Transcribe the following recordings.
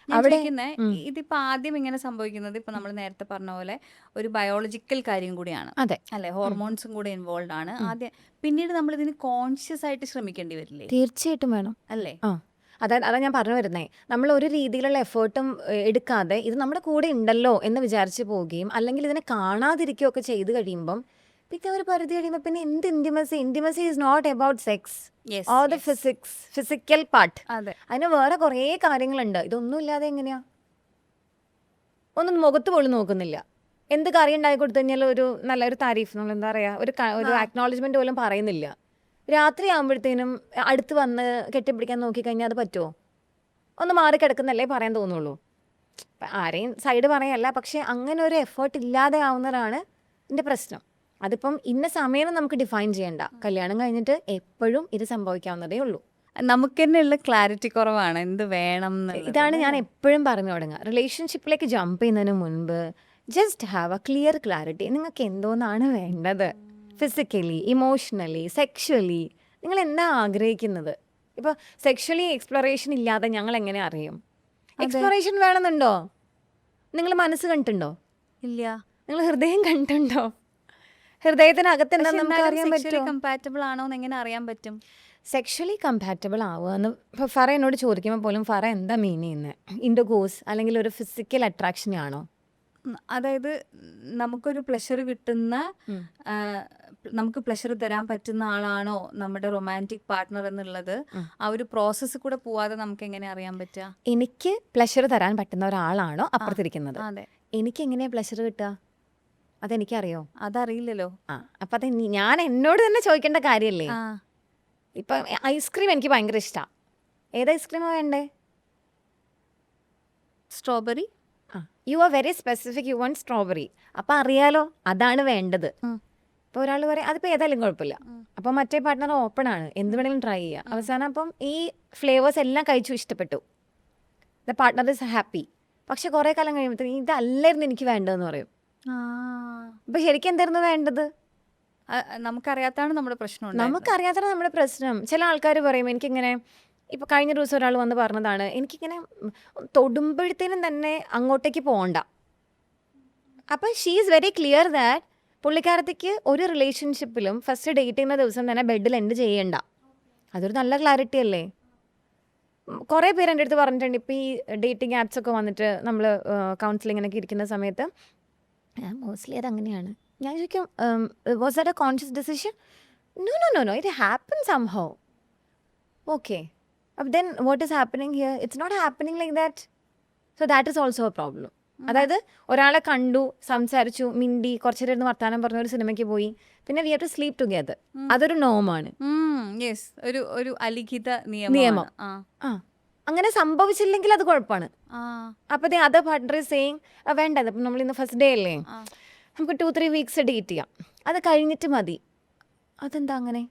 ഞാൻ അവിടെ ചോദിക്കുന്നേ, ഇതിപ്പോ ആദ്യം ഇങ്ങനെ സംഭവിക്കുന്നത് ഇപ്പൊ നമ്മൾ നേരത്തെ പറഞ്ഞ പോലെ ഒരു ബയോളജിക്കൽ കാര്യം കൂടിയാണ് അതെ അല്ലെ, ഹോർമോൺസും കൂടെ ഇൻവോൾവ് ആണ് ആദ്യം. പിന്നീട് നമ്മൾ ഇതിന് കോൺഷ്യസ് ആയിട്ട് ശ്രമിക്കേണ്ടി വരില്ലേ തീർച്ചയായിട്ടും വേണം. അല്ലേ? അതാ ഞാൻ പറഞ്ഞു വരുന്നേ, നമ്മൾ ഒരു രീതിയിലുള്ള എഫേർട്ടും എടുക്കാതെ ഇത് നമ്മുടെ കൂടെ ഉണ്ടല്ലോ എന്ന് വിചാരിച്ച് പോവുകയും അല്ലെങ്കിൽ ഇതിനെ കാണാതിരിക്കുകയൊക്കെ ചെയ്ത് കഴിയുമ്പം പിന്നെ ഒരു പരിധി കഴിയുമ്പോൾ പിന്നെ എന്ത് intimacy is not about sex Yes, or the yes. Physical part. അതെ. അതിന് വേറെ കുറേ കാര്യങ്ങളുണ്ട്. ഇതൊന്നും ഇല്ലാതെ എങ്ങനെയാ? ഒന്നും മുഖത്ത് പോലും നോക്കുന്നില്ല. എന്ത് കറി ഉണ്ടാക്കി കൊടുത്തു കഴിഞ്ഞാൽ ഒരു നല്ലൊരു താരീഫ്, നമ്മൾ എന്താ പറയുക, ഒരു ആക്നോളജ്മെന്റ് പോലും പറയുന്നില്ല. രാത്രി ആകുമ്പോഴത്തേനും അടുത്ത് വന്ന് കെട്ടിപ്പിടിക്കാൻ നോക്കിക്കഴിഞ്ഞാൽ അത് പറ്റുമോ? ഒന്ന് മാറി കിടക്കുന്നല്ലേ പറയാൻ തോന്നുള്ളൂ. ആരെയും സൈഡ് പറയല്ല, പക്ഷെ അങ്ങനെ ഒരു എഫേർട്ട് ഇല്ലാതെ ആവുന്നതാണ് ഇതിൻ്റെ പ്രശ്നം. അതിപ്പം ഇന്ന സമയം നമുക്ക് ഡിഫൈൻ ചെയ്യണ്ട. കല്യാണം കഴിഞ്ഞിട്ട് എപ്പോഴും ഇത് സംഭവിക്കാവുന്നതേ ഉള്ളൂ. നമുക്ക് തന്നെയുള്ള ക്ലാരിറ്റി കുറവാണ് എന്ത് വേണം എന്നുള്ളത്. ഇതാണ് ഞാൻ എപ്പോഴും പറഞ്ഞു തുടങ്ങുക. റിലേഷൻഷിപ്പിലേക്ക് ജമ്പ് ചെയ്യുന്നതിന് മുൻപ് just have A clear clarity. നിങ്ങൾക്ക് എന്തോന്നാണ് വേണ്ടത്? ഫിസിക്കലി, ഇമോഷണലി, സെക്ഷുവലി നിങ്ങൾ എന്താ ആഗ്രഹിക്കുന്നത്? ഇപ്പോൾ സെക്ഷുവലി എക്സ്പ്ലോറേഷൻ ഇല്ലാതെ ഞങ്ങൾ എങ്ങനെ അറിയും? എക്സ്പ്ലോറേഷൻ വേണമെന്നുണ്ടോ? നിങ്ങൾ മനസ്സ് കണ്ടിട്ടുണ്ടോ? ഇല്ല. നിങ്ങൾ ഹൃദയം കണ്ടിട്ടുണ്ടോ? ഹൃദയത്തിനകത്ത് എന്താ നമുക്ക് അറിയാൻ പറ്റുമോ? കമ്പാറ്റബിൾ ആണോ എന്ന് എങ്ങനെ അറിയാൻ പറ്റും? സെക്ഷലി കമ്പാറ്റബിൾ ആവുക എന്ന് ഇപ്പോൾ ഫറ എന്നോട് ചോദിക്കുമ്പോൾ പോലും ഫറ എന്താ മീൻ ചെയ്യുന്നത്? ഇൻഡോകോസ് അല്ലെങ്കിൽ ഒരു ഫിസിക്കൽ അട്രാക്ഷൻ ആണോ? അതായത് നമുക്കൊരു പ്ലഷർ കിട്ടുന്ന, നമുക്ക് പ്ലഷർ തരാൻ പറ്റുന്ന ആളാണോ നമ്മുടെ റൊമാൻറ്റിക് പാർട്ട്ണർ എന്നുള്ളത് ആ ഒരു പ്രോസസ്സ് കൂടെ പോവാതെ നമുക്ക് എങ്ങനെ അറിയാൻ പറ്റുക? എനിക്ക് പ്ലഷർ തരാൻ പറ്റുന്ന ഒരാളാണോ അപ്പുറത്തിരിക്കുന്നത്? അതെ. എനിക്ക് എങ്ങനെയാ പ്ലഷർ കിട്ടുക? അതെനിക്കറിയോ? അതറിയില്ലല്ലോ. അപ്പം അത് ഞാൻ എന്നോട് തന്നെ ചോദിക്കേണ്ട കാര്യമല്ലേ? ആ ഇപ്പം ഐസ്ക്രീം എനിക്ക് ഭയങ്കര ഇഷ്ടമാണ്. ഏത് ഐസ്ക്രീമാണ് വേണ്ടേ? Strawberry. You are very specific, you want strawberry. അപ്പം അറിയാലോ അതാണ് വേണ്ടത്. ഇപ്പോൾ ഒരാൾ പറയും അതിപ്പോൾ ഏതായാലും കുഴപ്പമില്ല. അപ്പം മറ്റേ പാർട്ട്ണർ ഓപ്പൺ ആണ്, എന്ത് വേണമെങ്കിലും ട്രൈ ചെയ്യുക. അവസാനം അപ്പം ഈ ഫ്ലേവേഴ്സ് എല്ലാം കഴിച്ചു ഇഷ്ടപ്പെട്ടു, ദ പാർട്ട്ണർ ഇസ് ഹാപ്പി. പക്ഷെ കുറേ കാലം കഴിയുമ്പോഴത്തേക്കും ഇതല്ലായിരുന്നു എനിക്ക് വേണ്ടതെന്ന് പറയും. അപ്പം ശരിക്കും എന്തായിരുന്നു വേണ്ടത്? നമുക്കറിയാത്താണ് നമ്മുടെ പ്രശ്നം. നമുക്കറിയാത്തതാണ് നമ്മുടെ പ്രശ്നം. ചില ആൾക്കാർ പറയും എനിക്കിങ്ങനെ, ഇപ്പോൾ കഴിഞ്ഞ ദിവസം ഒരാൾ വന്ന് പറഞ്ഞതാണ്, എനിക്കിങ്ങനെ തൊടുമ്പോഴത്തേനും തന്നെ അങ്ങോട്ടേക്ക് പോകണ്ട. അപ്പം she is very clear that പുള്ളിക്കാരത്തേക്ക് ഒരു റിലേഷൻഷിപ്പിലും ഫസ്റ്റ് ഡേറ്റ് ചെയ്യുന്ന ദിവസം തന്നെ ബെഡിൽ എൻഡ് ചെയ്യണ്ട. അതൊരു നല്ല ക്ലാരിറ്റി അല്ലേ? കുറേ പേര് എൻ്റെ അടുത്ത് പറഞ്ഞിട്ടുണ്ട്, ഇപ്പോൾ ഈ ഡേറ്റിംഗ് ആപ്സ് ഒക്കെ വന്നിട്ട് നമ്മൾ കൗൺസിലിങ്ങിനൊക്കെ ഇരിക്കുന്ന സമയത്ത് മോസ്റ്റ്ലി അത് അങ്ങനെയാണ്. ഞാൻ ചോദിക്കും, was that a conscious decision? No, it happen somehow. Okay, അപ്പം then what is happening here? It's not happening like that. So that is also a problem. അതായത് ഒരാളെ കണ്ടു, സംസാരിച്ചു, മിണ്ടി, കുറച്ചു നേരം വർത്താനം പറഞ്ഞ ഒരു സിനിമയ്ക്ക് പോയി, പിന്നെ we have to sleep together. അതൊരു നോമാണ്. ഒരു അലിഖിത നിയമം. അങ്ങനെ സംഭവിച്ചില്ലെങ്കിൽ അത് കുഴപ്പമാണ്. അപ്പോൾ അതർ പാർട്ട്ണർ ഈസ് സേയിങ് വേണ്ടത്, അപ്പം നമ്മൾ ഇന്ന് ഫസ്റ്റ് ഡേ അല്ലേ, നമുക്ക് 2-3 വീക്സ് ഡേറ്റ് ചെയ്യാം, അത് കഴിഞ്ഞിട്ട് മതി. അതെന്താ അങ്ങനെ?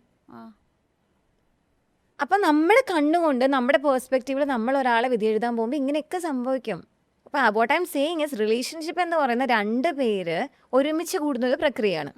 അപ്പം നമ്മുടെ കണ്ണുകൊണ്ട് നമ്മുടെ പേഴ്സ്പെക്റ്റീവിൽ നമ്മൾ ഒരാളെ വിധി എഴുതാൻ പോകുമ്പോൾ ഇങ്ങനെയൊക്കെ സംഭവിക്കും. അപ്പോൾ what I M saying is relationship എന്ന് പറയുന്ന 2 പേര് ഒരുമിച്ച് കൂടുന്ന ഒരു പ്രക്രിയയാണ്.